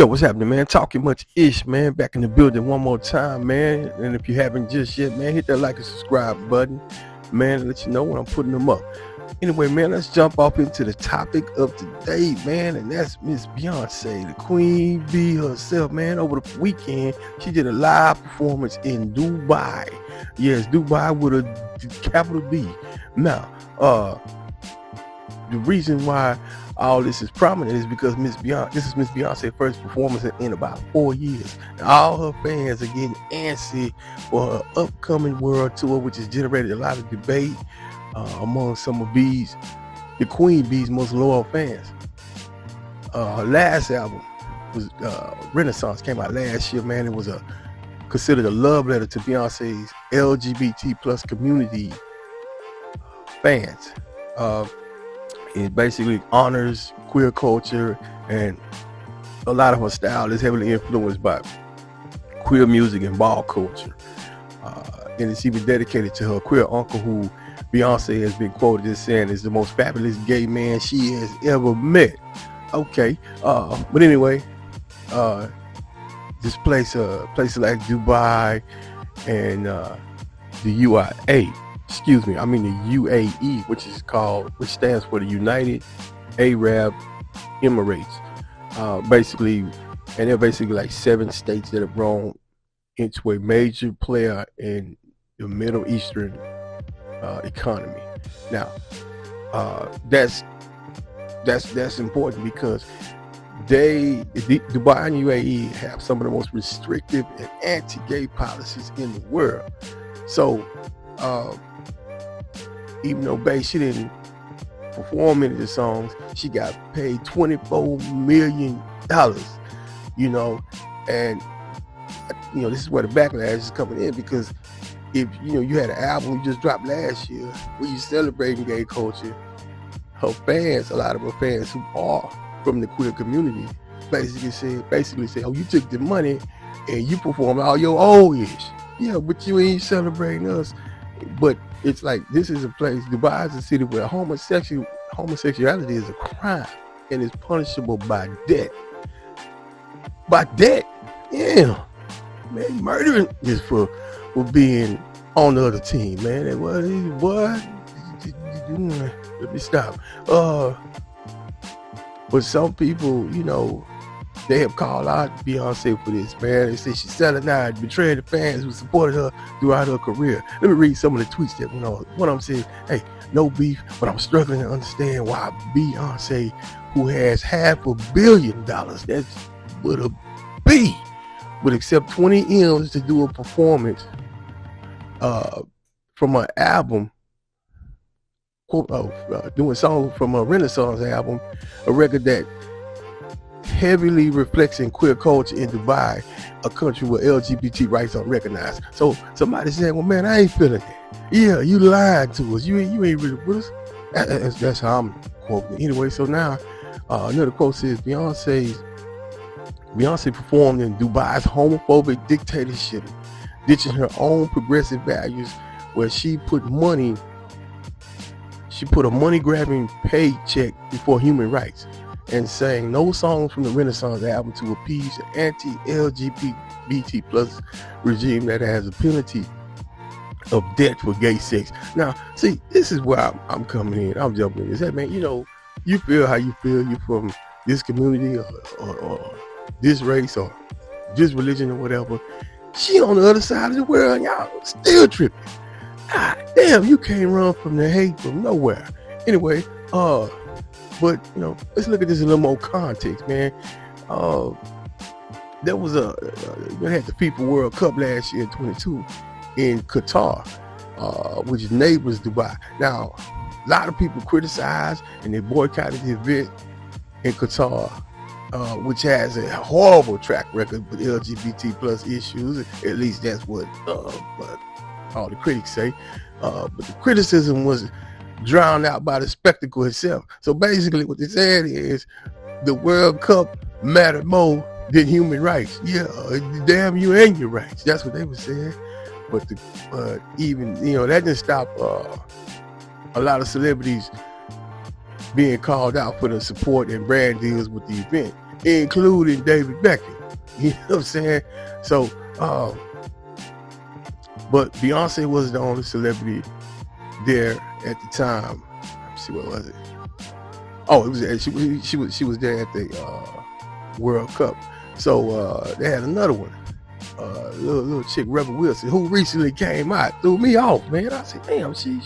what's happening, man? Talking much ish, man. Back in the building one more time, man. And if you haven't just yet, man, hit that like and subscribe button, man, and let you know when I'm putting them up. Anyway, man, let's jump off into the topic of today, man, and that's Miss Beyonce, the Queen Bee herself, man. Over the weekend, she did a live performance in Dubai. Yes, Dubai with a capital B. Now, the reason why all this is prominent is because this is Miss Beyonce's first performance in about 4 years. And all her fans are getting antsy for her upcoming world tour, which has generated a lot of debate among some of the Queen Bee's most loyal fans. Her last album was Renaissance, came out last year, man. It was considered a love letter to Beyonce's LGBT plus community fans. It basically honors queer culture, and a lot of her style is heavily influenced by queer music and ball culture. And it's even dedicated to her queer uncle, who Beyonce has been quoted as saying is the most fabulous gay man she has ever met. Okay, but anyway, this places like Dubai and the UAE, which stands for the United Arab Emirates. Basically, and they're basically like 7 states that have grown into a major player in the Middle Eastern economy. Now, that's important because Dubai and UAE have some of the most restrictive and anti-gay policies in the world. So, even though she didn't perform any of the songs, she got paid $24 million, and this is where the backlash is coming in, because if you had an album you just dropped last year where you celebrating gay culture, her fans, a lot of her fans who are from the queer community, basically say, oh, you took the money and you performed all your old ish. Yeah, but you ain't celebrating us. But it's like, this is a place, Dubai is a city where homosexuality is a crime and is punishable by death. By death? Yeah. Man, murdering is for being on the other team, man. And what? Let me stop. But some people, they have called out Beyonce for this, man. They say she's selling out, betraying the fans who supported her throughout her career. Let me read some of the tweets that went on. One of them said, hey, no beef, but I'm struggling to understand why Beyonce, who has $500 million, that's with a B, would accept 20 M's to do a performance from an album, doing songs from a Renaissance album, a record that heavily reflects in queer culture in Dubai, a country where LGBT rights are recognized. So somebody said, well, man, I ain't feeling that. Yeah, you lied to us. You ain't really with us. That's how I'm quoting it. Anyway, so now another quote says, Beyonce performed in Dubai's homophobic dictatorship, ditching her own progressive values, where she put a money-grabbing paycheck before human rights, and sang no songs from the Renaissance album to appease the anti-LGBT plus regime that has a penalty of death for gay sex. Now, see, this is where I'm coming in. I'm jumping in. Is that, man, you feel how you feel. You're from this community or this race or this religion or whatever. She on the other side of the world, and y'all still tripping. God damn, you can't run from the hate from nowhere. Anyway, but let's look at this in a little more context, man. There was you had the FIFA World Cup last year in 22 in Qatar, which neighbors Dubai. Now, a lot of people criticized and they boycotted the event in Qatar, which has a horrible track record with LGBT plus issues. At least that's what all the critics say. But the criticism was drowned out by the spectacle itself. So basically what they said is the World Cup mattered more than human rights. Yeah, damn you and your rights. That's what they were saying. But even that didn't stop a lot of celebrities being called out for the support and brand deals with the event. including David Beckham. You know what I'm saying? So, but Beyonce was the only celebrity there at the time. Let's see, what was it? Oh, it was she was there at the World Cup. So they had another one, little chick, Rebel Wilson, who recently came out, threw me off, man. I said, damn, she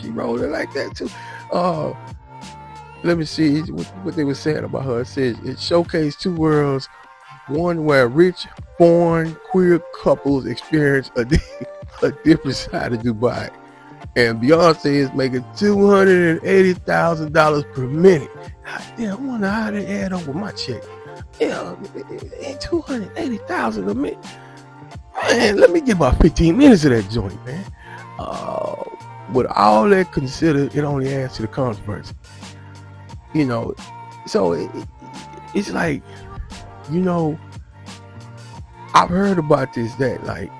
rolled it like that too. Let me see what they were saying about her. It says it showcased two worlds, one where rich, foreign, queer couples experience a different side of Dubai. And Beyonce is making $280,000 per minute. I wonder how they add up with my check. Yeah, $280,000 a minute. Man, let me get about 15 minutes of that joint, man. With all that considered, it only adds to the controversy. You know, so it's like, you know, I've heard about this, that like,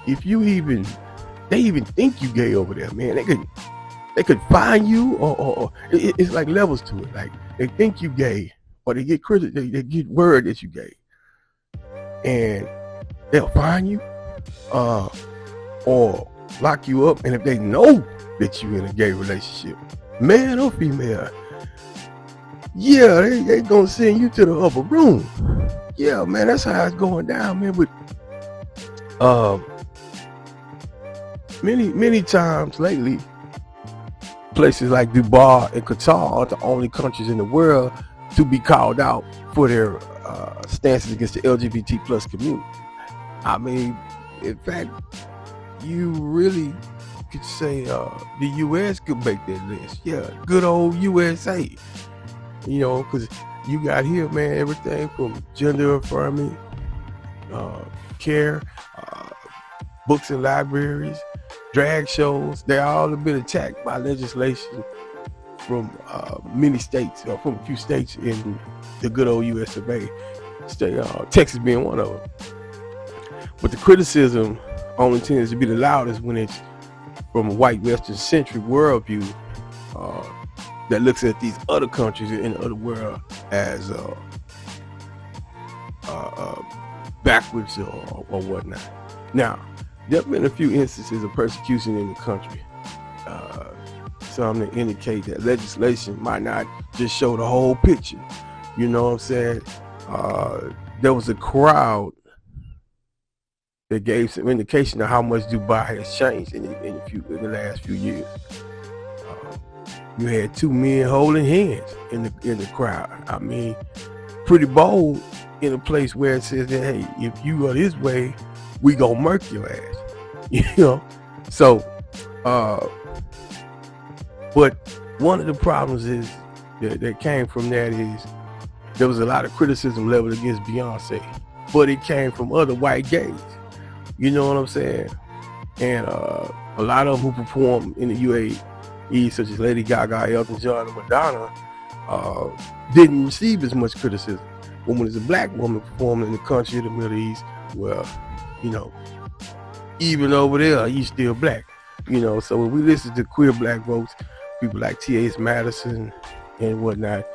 if you they even think you gay over there, man, they could find you, or it's like levels to it. Like, they think you gay, or they get they get word that you gay, and they'll find you, or lock you up. And if they know that you in a gay relationship, man or female, yeah, they gonna send you to the upper room. Yeah, man, that's how it's going down, man. But many times lately, places like Dubai and Qatar are the only countries in the world to be called out for their stances against the LGBT plus community. I mean, in fact, you really could say the U.S. could make that list. Yeah, good old USA. You know, because you got here, man, everything from gender affirming care, books and libraries, drag shows. They all have been attacked by legislation from many states, or from a few states in the good old US of A. State, Texas being one of them. But the criticism only tends to be the loudest when it's from a white Western centric worldview that looks at these other countries in the other world as backwards or whatnot. Now, there have been a few instances of persecution in the country. Some that indicate that legislation might not just show the whole picture. You know what I'm saying? There was a crowd that gave some indication of how much Dubai has changed in the last few years. You had two men holding hands in the crowd. I mean, pretty bold in a place where it says that, hey, if you are this way, we gonna murk your ass. You know? So, but one of the problems is that came from that is there was a lot of criticism leveled against Beyonce, but it came from other white gays. You know what I'm saying? And a lot of them who perform in the UAE, such as Lady Gaga, Elton John, and Madonna, didn't receive as much criticism. But when it's a black woman performing in the country of the Middle East, well, you know, even over there, he's still black. You know, so when we listen to queer black folks, people like T.S. Madison and whatnot,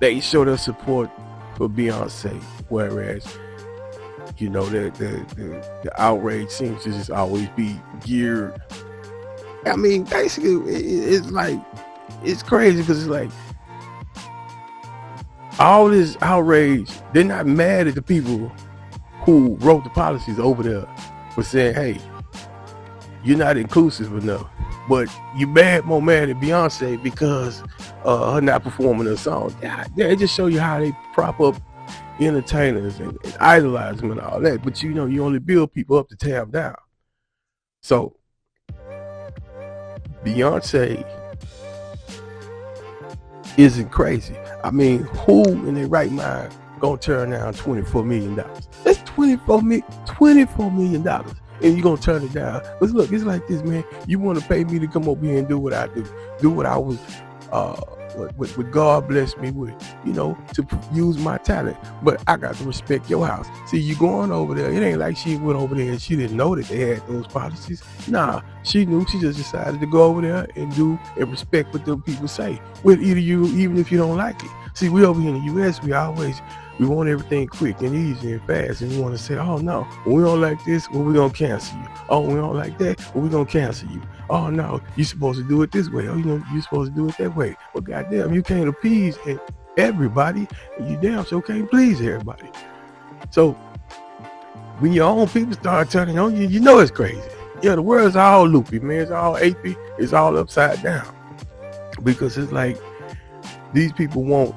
they show their support for Beyonce, whereas, you know, the outrage seems to just always be geared. I mean, basically, it's like, it's crazy because it's like, all this outrage, they're not mad at the people who wrote the policies over there for saying, hey, you're not inclusive enough. But you more mad at Beyonce because her not performing her song. Yeah, it just show you how they prop up entertainers and idolize them and all that. But you know, you only build people up to tear them down. So Beyonce isn't crazy. I mean, who in their right mind gonna turn down $24 million? That's $24 million. And you're gonna turn it down. But look, it's like this, man. You want to pay me to come over here and do what I do what I was, what God blessed me with, you know, to use my talent. But I got to respect your house. See, you going over there, it ain't like she went over there and she didn't know that they had those policies. Nah, she knew. She just decided to go over there and do and respect what the people say. With either you, even if you don't like it. See, we over here in the US, we want everything quick and easy and fast, and we want to say, oh no, we don't like this, well, we're gonna cancel you. Oh, we don't like that, well, we're gonna cancel you. Oh no, you're supposed to do it this way. Oh, you're supposed to do it that way. Well, goddamn, you can't appease everybody, and you damn sure can't please everybody. So when your own people start turning on you, you know it's crazy. Yeah, the world's all loopy, man. It's all apey. It's all upside down. Because it's like these people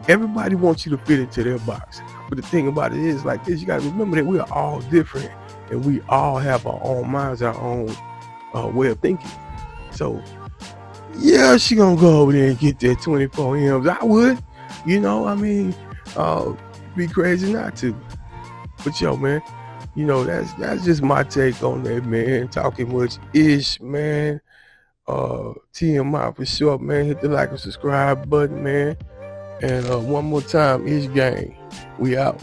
everybody wants you to fit into their box. But the thing about it is like this, you got to remember that we are all different and we all have our own minds, our own way of thinking. So yeah, she gonna go over there and get that 24 M's. I would, be crazy not to. But yo, man, that's just my take on that, man. Talking much ish, man. TMI for sure, man. Hit the like and subscribe button, man. And one more time, ish gang. We out.